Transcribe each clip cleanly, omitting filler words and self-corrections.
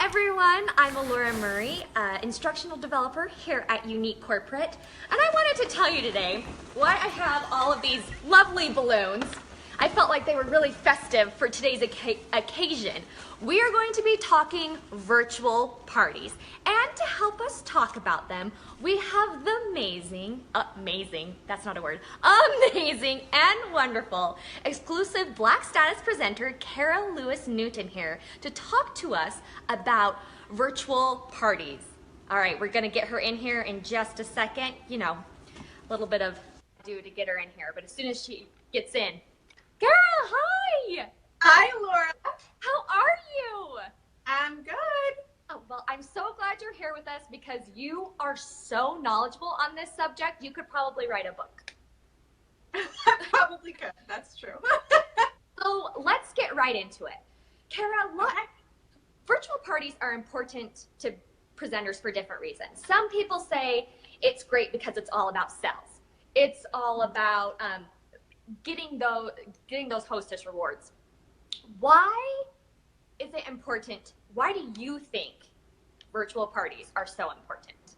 everyone, I'm Alora Murray, instructional developer here at Unique Corporate, and I wanted to tell you today why I have all of these lovely balloons. I felt like they were really festive for today's occasion. We are going to be talking virtual parties, and to help us talk about them, we have the amazing, that's not a word, amazing and wonderful exclusive Black Status presenter Kara Lewis Newton here to talk to us about virtual parties. All right, we're gonna get her in here in just a second. You know, a little bit of do to get her in here, but as soon as she gets in, Kara, hi! Hi, Laura. How are you? I'm good. Oh, well, I'm so glad you're here with us because you are so knowledgeable on this subject. You could probably write a book. I probably could. That's true. So let's get right into it. Kara, look, virtual parties are important to presenters for different reasons. Some people say it's great because it's all about sales. It's all about getting those hostess rewards. Why is it important? Why do you think virtual parties are so important?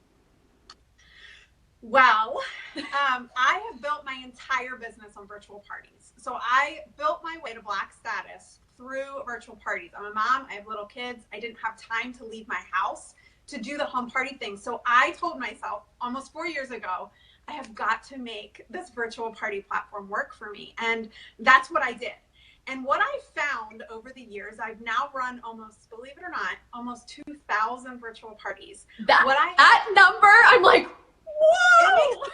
Well, I have built my entire business on virtual parties. So I built my way to Black Status through virtual parties. I'm a mom. I have little kids. I didn't have time to leave my house to do the home party thing. So I told myself almost 4 years ago, I have got to make this virtual party platform work for me. And that's what I did. And what I found over the years, I've now run almost, believe it or not, almost 2,000 virtual parties. That number, I'm like, whoa! It makes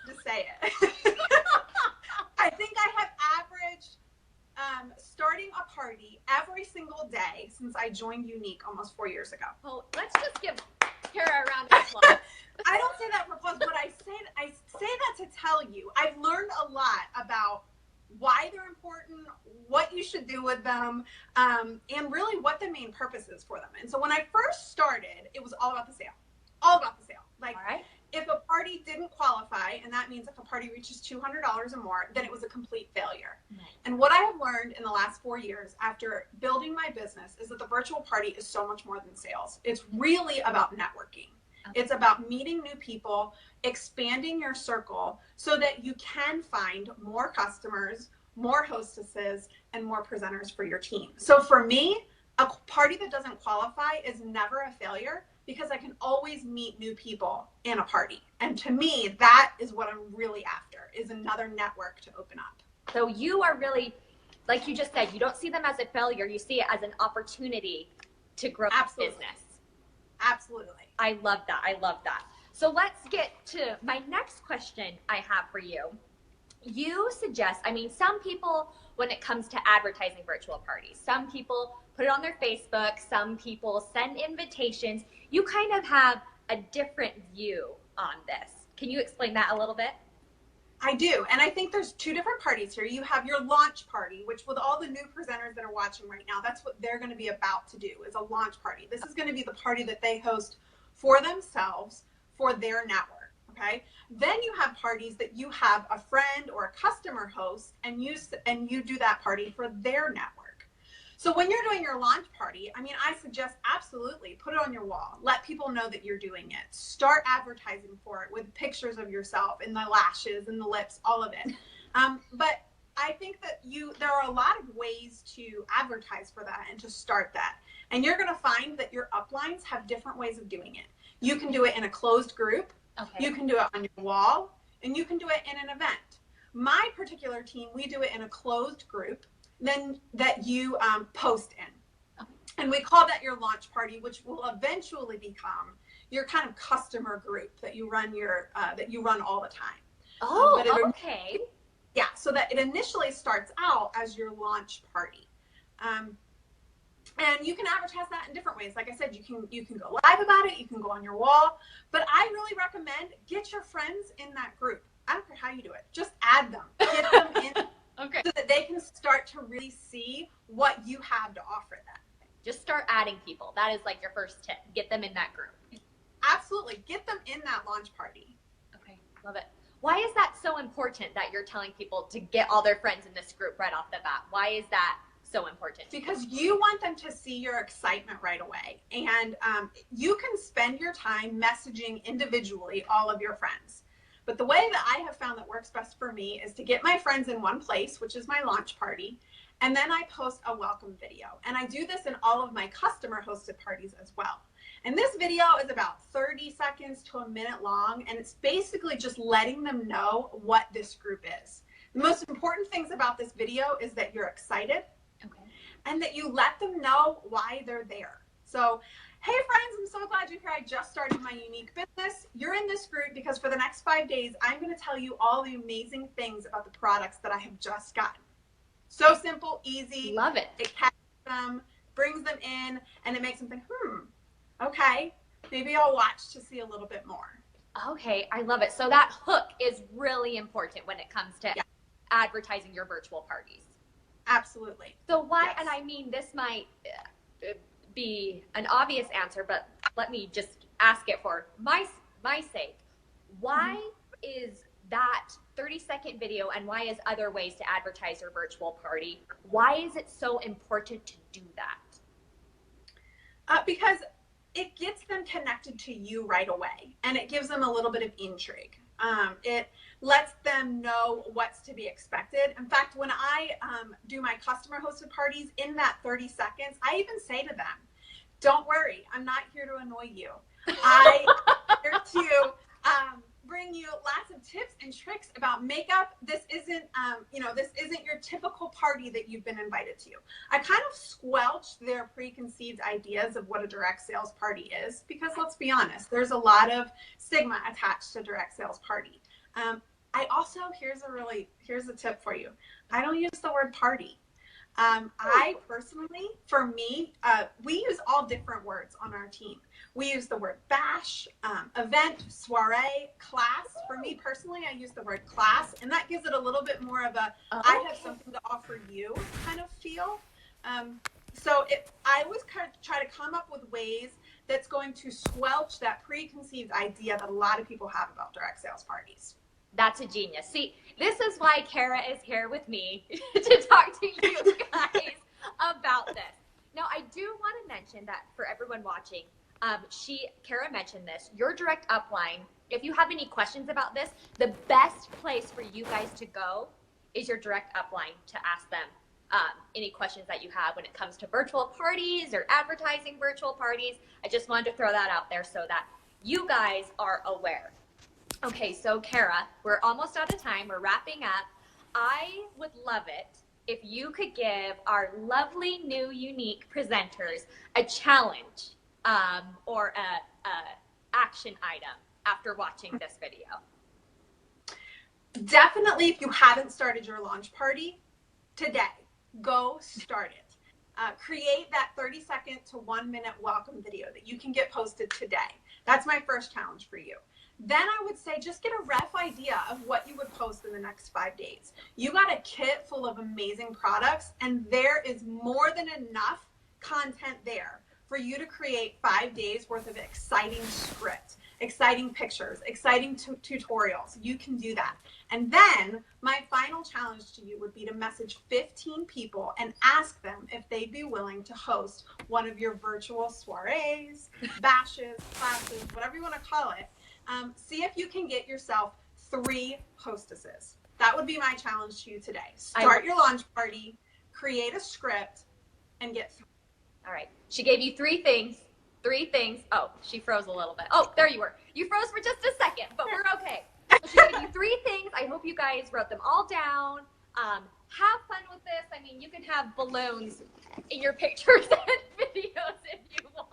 me to say it. I think I have averaged starting a party every single day since I joined Unique almost 4 years ago. Well, let's just give Kara a round of applause. I don't say that for applause, but I say that to tell you, I've learned a lot about why they're important, what you should do with them, and really what the main purpose is for them. And so when I first started, it was all about the sale. All about the sale. Like, all right. If a party didn't qualify, and that means if a party reaches $200 or more, then it was a complete failure. Right. And what I have learned in the last 4 years after building my business is that the virtual party is so much more than sales. It's really about networking. Okay. It's about meeting new people, expanding your circle so that you can find more customers, more hostesses, and more presenters for your team. So for me, a party that doesn't qualify is never a failure because I can always meet new people in a party. And to me, that is what I'm really after, is another network to open up. So you are really, like you just said, you don't see them as a failure. You see it as an opportunity to grow business. Absolutely. I love that. I love that. So let's get to my next question I have for you. You suggest, I mean, some people, when it comes to advertising virtual parties, some people put it on their Facebook, some people send invitations. You kind of have a different view on this. Can you explain that a little bit? I do. And I think there's two different parties here. You have your launch party, which with all the new presenters that are watching right now, that's what they're going to be about to do, is a launch party. This is going to be the party that they host for themselves, for their network, okay? Then you have parties that you have a friend or a customer host, and you do that party for their network. So when you're doing your launch party, I mean, I suggest absolutely put it on your wall. Let people know that you're doing it. Start advertising for it with pictures of yourself and the lashes and the lips, all of it. But I think that there are a lot of ways to advertise for that and to start that. And you're going to find that your uplines have different ways of doing it. You can do it in a closed group. Okay. You can do it on your wall, and you can do it in an event. My particular team, we do it in a closed group then that you post in. And we call that your launch party, which will eventually become your kind of customer group that you run all the time. Oh, okay. Yeah, so that it initially starts out as your launch party. And you can advertise that in different ways. Like I said, you can go live about it, you can go on your wall, but I really recommend get your friends in that group. I don't care how you do it. Just add them. Get them in. Okay. So that they can start to really see what you have to offer them. Just start adding people. That is like your first tip. Get them in that group. Absolutely. Get them in that launch party. Okay. Love it. Why is that so important that you're telling people to get all their friends in this group right off the bat? Why is that so important? Because you want them to see your excitement right away. And you can spend your time messaging individually all of your friends. But the way that I have found that works best for me is to get my friends in one place, which is my launch party. And then I post a welcome video. And I do this in all of my customer hosted parties as well. And this video is about 30 seconds to a minute long. And it's basically just letting them know what this group is. The most important things about this video is that you're excited. Okay. And that you let them know why they're there. So, hey friends, I'm so glad you're here. I just started my unique business. You're in this group because for the next 5 days, I'm going to tell you all the amazing things about the products that I have just gotten. So simple, easy. Love it. It catches them, brings them in, and it makes them think, okay, maybe I'll watch to see a little bit more. Okay, I love it. So that hook is really important when it comes to advertising your virtual parties. Absolutely. So why, yes. and I mean, this might be an obvious answer, but let me just ask it for my sake. Why is that 30-second video, and why is other ways to advertise your virtual party, why is it so important to do that? Because it gets them connected to you right away, and it gives them a little bit of intrigue. It lets them know what's to be expected. In fact, when I do my customer hosted parties, in that 30 seconds, I even say to them, don't worry, I'm not here to annoy you. I'm here to bring you lots of tips and tricks about makeup. This isn't, this isn't your typical party that you've been invited to. I kind of squelched their preconceived ideas of what a direct sales party is, because let's be honest, there's a lot of stigma attached to direct sales party. I also, here's a tip for you. I don't use the word party. I personally, for me, we use all different words on our team. We use the word bash, event, soiree, class. For me personally, I use the word class, and that gives it a little bit more of a, I have something to offer you kind of feel. So I always kind of try to come up with ways that's going to squelch that preconceived idea that a lot of people have about direct sales parties. That's a genius. See, this is why Kara is here with me to talk to you guys about this. Now, I do want to mention that for everyone watching, Kara mentioned this, your direct upline, if you have any questions about this, the best place for you guys to go is your direct upline to ask them any questions that you have when it comes to virtual parties or advertising virtual parties. I just wanted to throw that out there so that you guys are aware. Okay, so Kara, we're almost out of time. We're wrapping up. I would love it if you could give our lovely new unique presenters a challenge or a action item after watching this video. Definitely, if you haven't started your launch party today, go start it. Create that 30-second to 1-minute welcome video that you can get posted today. That's my first challenge for you. Then I would say just get a rough idea of what you would post in the next 5 days. You got a kit full of amazing products, and there is more than enough content there for you to create 5 days worth of exciting script, exciting pictures, exciting tutorials. You can do that. And then my final challenge to you would be to message 15 people and ask them if they'd be willing to host one of your virtual soirees, bashes, classes, whatever you want to call it. See if you can get yourself 3 hostesses. That would be my challenge to you today. Start your launch party, create a script, and get 3. All right. She gave you 3 things. 3 things. Oh, she froze a little bit. Oh, there you were. You froze for just a second, but we're okay. So she gave you 3 things. I hope you guys wrote them all down. Have fun with this. I mean, you can have balloons in your pictures and videos if you want.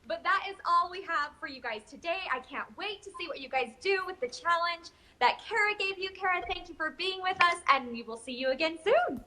But that is all we have for you guys today. I can't wait to see what you guys do with the challenge that Kara gave you. Kara, thank you for being with us, and we will see you again soon.